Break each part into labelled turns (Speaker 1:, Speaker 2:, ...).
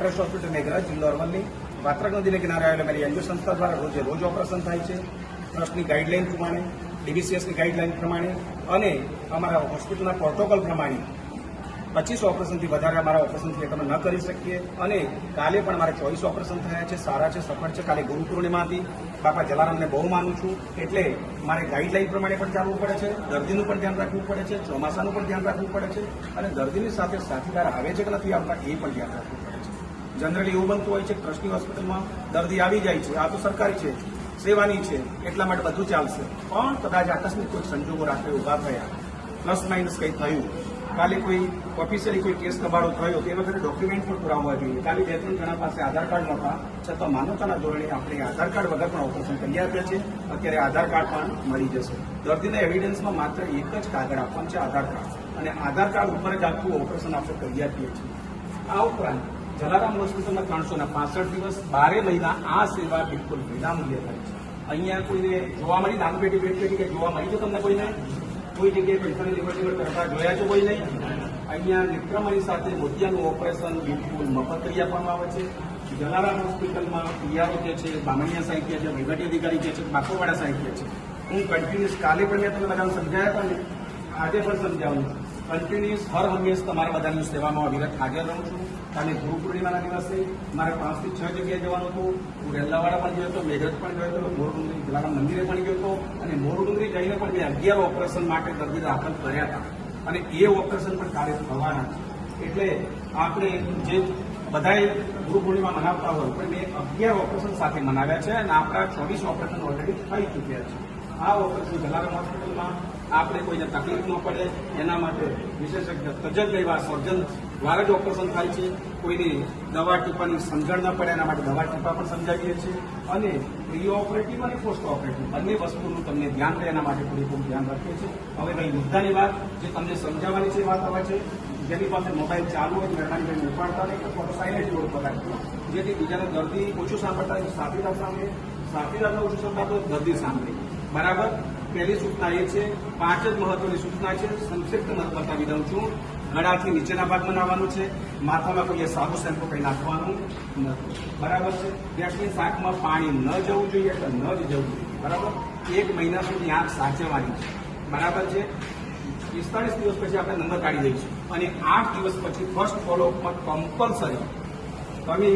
Speaker 1: Trust hospital Meghraj जिल्लो अरवली वात्रक नदी किनारे आवेला मेरी एनजीओ संस्था द्वारा रोज ऑपरेशन थाय छे। ट्रस्टनी गाइडलाइन प्रमाणे डीबीसीएसनी गाइडलाइन प्रमाणे अने अमारा होस्पिટલના प्रोटोकॉल प्रमाणे 25 ऑपरेशनथी वधारे अमारा ऑपरेशन थिएटरमां न करी शकीए अने काले पण मारे 24 ऑपरेशन थया छे। सारा छे, सफળ छे। काले गुरु पूर्णिमा हती। बापा जलाराમને બહુ માનું છું એટલે મારે ગાઈડલાइन પ્રમાણે પણ ચાલવું પડે છે, દર્દીનું પણ ધ્યાન રાખવું પડે છે, ચોમાસાનું પણ ધ્યાન રાખવું પડે છે અને દર્દીની સાથે સાથીદાર આવે છે કે નથી આવતા એ પણ ધ્યાન રાખવું પડે છે। जनरली એવું બનતું હોય છે ટ્રસ્ટની હોસ્પિટલમાં દર્દી આવી જાય છે, આ તો સરકારી છે, સેવાની છે, એટલા માટે બધું ચાલશે, પણ કદાચ આકસ્મિક કોઈ સંજોગો રાત્રે ઊભા થયા, પ્લસ માઇનસ કંઈ થયું, કાલે કોઈ ઓફિશિયલી કોઈ કેસ દબાડો થયો તે વખતે ડોક્યુમેન્ટ પણ પુરાવવા જોઈએ। કાલે 2-3 જણા પાસે આધાર કાર્ડ નહોતા છતાં માનવતાના ધોરણે આપણે આધાર કાર્ડ વગર પણ ઓપરેશન કરી આપ્યા છે। અત્યારે આધાર કાર્ડ પણ મળી જશે। દર્દીના એવિડન્સમાં માત્ર એક જ કાગળ આપવાનું છે, આધાર કાર્ડ, અને આધાર કાર્ડ ઉપર જ આખું ઓપરેશન આપણે કરી આપીએ છીએ। આ ઉપરાંત જલારામ હોસ્પિટલમાં 365 દિવસ 12 મહિના આ સેવા બિલકુલ વિનામૂલ્યે થાય છે। અહીંયા કોઈને જોવા મળી દાનપેટી પેટી કે જોવા મળી છે તમને કોઈને? કોઈ જગ્યાએ પૈસાની લેવડ કરતા જોયા છો કોઈ નહીં? અહીંયા નેત્રમણી સાથે મોતિયાનું ઓપરેશન બિલકુલ મફત કરી આપવામાં આવે છે। જલારામ હોસ્પિટલમાં પીઆરઓ કે છે, બામણીયા સાહેબ કે છે, વહીવટી અધિકારી કે છે, બાકોવાડા સાહેબ કે છે। હું કન્ટિન્યુઅસ કાલે પણ મેં તમને બધાને સમજાયા હતા ને, આજે પણ સમજાવું છું। કન્ટિન્યુઅસ હર હંમેશ તમારા બધાની સેવામાં અવિરત હાજર રહું છું। કાલે ગુરુ પૂર્ણિમાના દિવસે મારે 5 થી 6 જગ્યાએ જવાનું હતું। હું રેલ્લાવાડા પણ ગયો હતો, મેઘરજ પણ ગયો હતો, મોરડુંગરી જલારામ મંદિરે પણ ગયો હતો અને મોરડુંગરી જઈને પણ મેં 11 ઓપરેશન માટે દર્દી દાખલ કર્યા હતા અને એ ઓપરેશન પણ કાલે થવાના છે। એટલે આપણે જે બધાએ ગુરુ પૂર્ણિમા મનાવતા હોય પણ મેં 11 ઓપરેશન સાથે મનાવ્યા છે અને આપણા 24 ઓપરેશન ઓલરેડી થઈ ચૂક્યા છે। આ ઓપરેશન જલારામ હોસ્પિટલમાં આપણે કોઈને તકલીફ ન પડે એના માટે વિશેષજ્ઞ તજજ્ઞ એવા સર્જન દ્વારા જ ઓપરેશન થાય છે। કોઈને દવા ટીપાની સમજણ ન પડે એના માટે દવા ટીપા પણ સમજાવીએ છીએ અને પ્રી ઓપરેટિવ અને પોસ્ટ ઓપરેટિવ બંને વસ્તુનું તમને ધ્યાન રહે એના માટે પૂરેપૂરું ધ્યાન રાખીએ છીએ। હવે ભાઈ મુદ્દાની વાત જે તમને સમજાવવાની છે વાત આવે છે, જેની પાસે મોબાઈલ ચાલુ હોય મહેરબાની ઉપાડતા નહીં અથવા સાયલેન્ટ મોડ પર રાખજો, જેથી બીજાના દર્દી ઓછું સાંભળતા હોય, સાથીદાર સાંભળે, સાથીદારને ઓછું સંભળાતો દર્દી સાંભળે। બરાબર। પહેલી સૂચના એ છે, 5 જ મહત્વની સૂચના છે, સંક્ષિપ્ત બતાવી દઉં છું। ગળાથી નીચેના ભાગમાં નાવાનું છે, માથામાં કોઈ સાબુ શેમ્પુ કંઈ નાખવાનું નથી। બરાબર છે। ગેસની શાકમાં પાણી ન જવું જોઈએ એટલે ન જ જવું જોઈએ। બરાબર। 1 મહિના સુધી આંખ સાચવવાની છે। બરાબર છે। 45 દિવસ પછી આપણે નંબર કાઢી દઈશું અને 8 દિવસ પછી ફર્સ્ટ ફોલોઅપમાં કમ્પલસરી તમે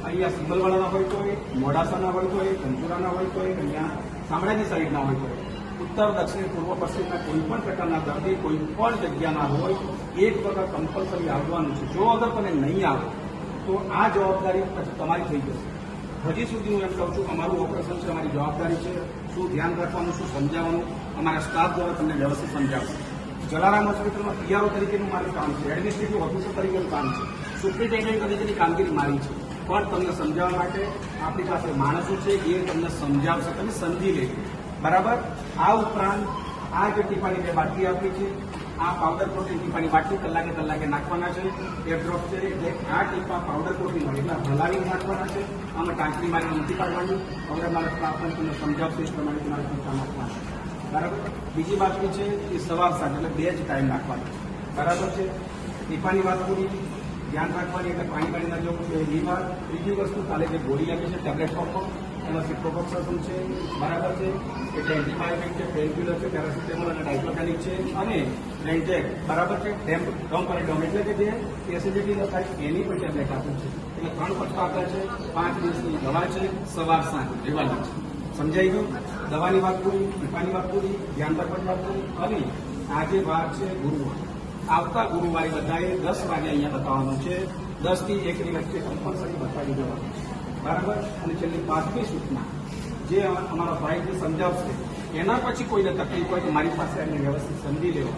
Speaker 1: અહીંયા સિમલવાળાના હોય તોય, મોડાસાના હોય તોય, કંજુરાના હોય તોય, અહીંયા શામળાજી સાઈડના હોય તોય, ઉત્તર દક્ષિણ પૂર્વ પશ્ચિમના કોઈ પણ પ્રકારના દર્દી કોઈ પણ જગ્યાના હોય, એક વખત કમ્પલસરી આવવાનું છે। જો અગર તમે નહીં આવો તો આ જવાબદારી પછી તમારી થઈ જશે। હજી સુધી હું એમ કહું છું, અમારું ઓપરેશન છે, અમારી જવાબદારી છે, શું ધ્યાન રાખવાનું, શું સમજાવવાનું અમારા સ્ટાફ દ્વારા તમને વ્યવસ્થિત સમજાવશે। જલારામ હોસ્પિટલમાં પીઆરઓ તરીકેનું મારું કામ છે, એડમિનિસ્ટ્રેટિવ ઓફિસર તરીકેનું કામ છે, સુપ્રિન્ટેન્ડન્ટ તરીકેની કામગીરી મારી છે, પણ તમને સમજાવવા માટે આપણી પાસે માણસો છે, એ તમને સમજાવશે, તમે સમજી લેજો। બરાબર। આ ઉપરાંત આ જે ટીપાની જે બાટલી આપી છે, આ પાવડર પ્રોટીન ટીપાની બાટલી કલાકે નાખવાના છે। એક ડ્રોપ છે એટલે આ ટીપા પાવડર પ્રોટીન હોય એટલે હલાવી નાખવાના છે। આમાં ટાંકરી મારી નથી પાડવાની। હવે મારા સ્ટાફ પણ તમને સમજાવશે એ પ્રમાણે તમારે ટીપા નાખવાના છે। બરાબર। બીજી બાટલી છે એ સવાર સાંજ એટલે 2 જ ટાઈમ નાખવાની। બરાબર છે। ટીપાની વાત પૂરી, ધ્યાન રાખવાની એટલે પાણી ના જવું જોઈએ એ વાત। ત્રીજી વસ્તુ, કાલે જે ગોળી આપી છે ટેબ્લેટ પંપ, એમાં સિપ્રોફોક્સાસિન છે। બરાબર છે। એટલે એન્ટીબાયોટિક છે, પેનકિલર છે, પેરાસિટામોલ અને ડાયક્લોફેનિક છે અને રેન્જેક। બરાબર છે। ડોમ એટલે કે જે એસિડિટી ન થાય એની પણ ટેબ્લેટ આપી છે। એટલે 3 પટ્ટા આપ્યા છે, 5 દિવસની દવા છે, સવાર સાંજ લેવાની છે। સમજાઈ ગયું? દવાની વાત પૂરી, ટીપાની વાત પૂરી, ધ્યાન રાખવાની વાત પૂરી। અને આજે વાત છે ગુરુવાર। આવતા ગુરુવારે બધાએ 10 વાગે અહીંયા બતાવવાનું છે। 10 થી 1 ની વચ્ચે કમ્પલસરી બતાવી દેવાનું છે। બરાબર। અને છેલ્લી 5મી સૂચના જે અમારો ભાઈ જે સમજાવશે, એના પછી કોઈને તકલીફ હોય તો મારી પાસે આવીને વ્યવસ્થિત સમજી લેવો।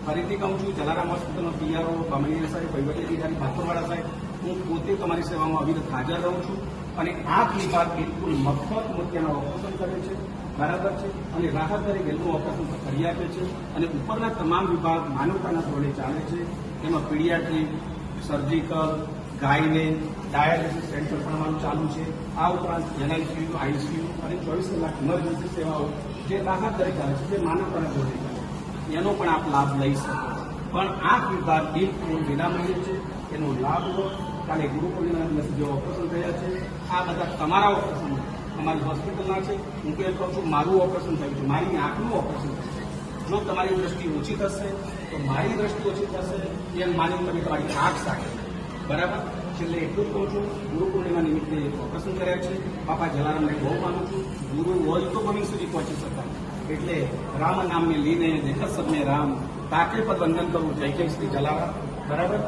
Speaker 1: ફરીથી કહું છું, જલારામ હોસ્પિટલમાં પીઆરઓ, બામણીયા સાહેબ, વહીવટી અધિકારી, બાકોવાડા સાહેબ, હું પોતે તમારી સેવામાં અવિરત હાજર રહું છું અને આ વિભાગ બિલકુલ મફત મોતિયાના ઓપરેશન કરે છે। બરાબર છે। અને રાહત દરે ગેલનું ઓપરેશન કરી આપે છે અને ઉપરના તમામ વિભાગ માનવતાના ધોરણે ચાલે છે। એમાં પીડિયાટ્રિક, સર્જિકલ, ગાયને, ડાયાલિસિસ સેન્ટર પણ અમારું ચાલુ છે। આ ઉપરાંત એનઆઈસીયુ, આઈસીયુ અને 24 કલાક ઇમરજન્સી સેવાઓ જે રાહત દરે ચાલે છે, જે માનવતાના ધોરણે ચાલે છે, એનો પણ આપ લાભ લઈ શકો। પણ આ વિભાગ બિલકુલ વિનામૂલ્યે છે। એનો લાભ લો। કાલે ગુરુ પૂર્ણિમાના દિવસે જે ઓપરેશન થયા છે આ બધા તમારા ઓપરેશન અમારી હોસ્પિટલના છે. હું તો એ કહું છું મારું ઓપરેશન થયું છે, મારી આંખનું ઓપરેશન થયું છે. જો તમારી દ્રષ્ટિ ઓછી થશે તો મારી દ્રષ્ટિ ઓછી થશે એમ માની તમે તમારી આંખ સાચી. બરાબર. છેલ્લે એટલું જ કહું છું, ગુરુ પૂર્ણિમા નિમિત્તે ઓપરેશન કર્યા છે. બાપા જલારામને બહુ માનું છું. ગુરુ હોય તો ગોવિંદ સુધી પહોંચી શકાય. એટલે રામ નામને લીને દેખત સબને રામ, તાકે પર વંદન કરું જય જય શ્રી જલારામ. બરાબર.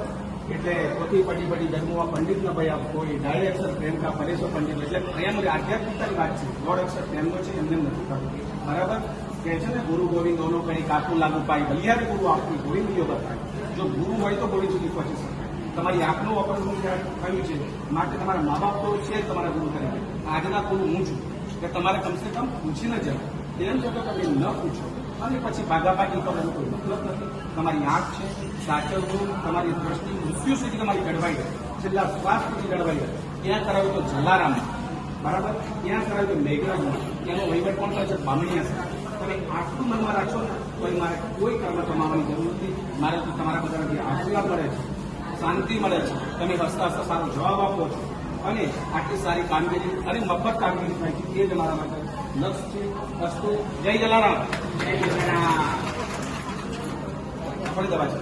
Speaker 1: એટલે પોતી પડી પડી જન્મવા પંડિત ન ભયા કોઈ, ઢાઈ અક્ષર પ્રેમ કા પરેશો પંડિત. એટલે પ્રેમ આધ્યાત્મિકતાની વાત છે. 1.5 અક્ષર પ્રેમનો છે, એમને નથી થતું. બરાબર. કહે છે ને ગુરુ ગોવિંદ દોનો કરી કાકું લાગુ પાય, બલિયારે ગુરુ આપની ગોવિંદ યોગ થાય. જો ગુરુ હોય તો ગોવિંદ સુધી પહોંચી શકાય. તમારી આંખનું ઓપરેશન થયું છે માટે તમારા મા બાપ તો છે તમારા ગુરુ તરીકે. આજના ગુરુ હું છું કે તમારે કમસે કમ પૂછીને જવું. તેમ છતાં તમે ન પૂછો અને પછી ભાગાભાગી કરવાનો કોઈ મતલબ નથી. તમારી આંખ છે, સાચવવું. તમારી દ્રષ્ટિ મૃત્યુ સુધી તમારી જળવાઈ રહે, છેલ્લા શ્વાસ સુધી જળવાઈ રહે. ત્યાં કરાવ્યું તો જલારામ. બરાબર. ત્યાં કરાવ્યું તો મેઘરાજમાં. ત્યાંનો વહીવટ કોણ કરે છે? બામણીયા છે. તમે આટલું મનમાં રાખશો ને તો મારે કોઈ કર્મ કમાવાની જરૂર નથી. મારે તો તમારા બધાથી આશીર્વાદ મળે છે, શાંતિ મળે છે. તમે હસતા હસતા સારો જવાબ આપો છો અને આટલી સારી કામગીરી અને મફત કામગીરી થાય છે એ જ અમારા માટે લક્ષ્ય છે. વસ્તુ જય જલારામ. જય જલારામ. થોડી દવા છે.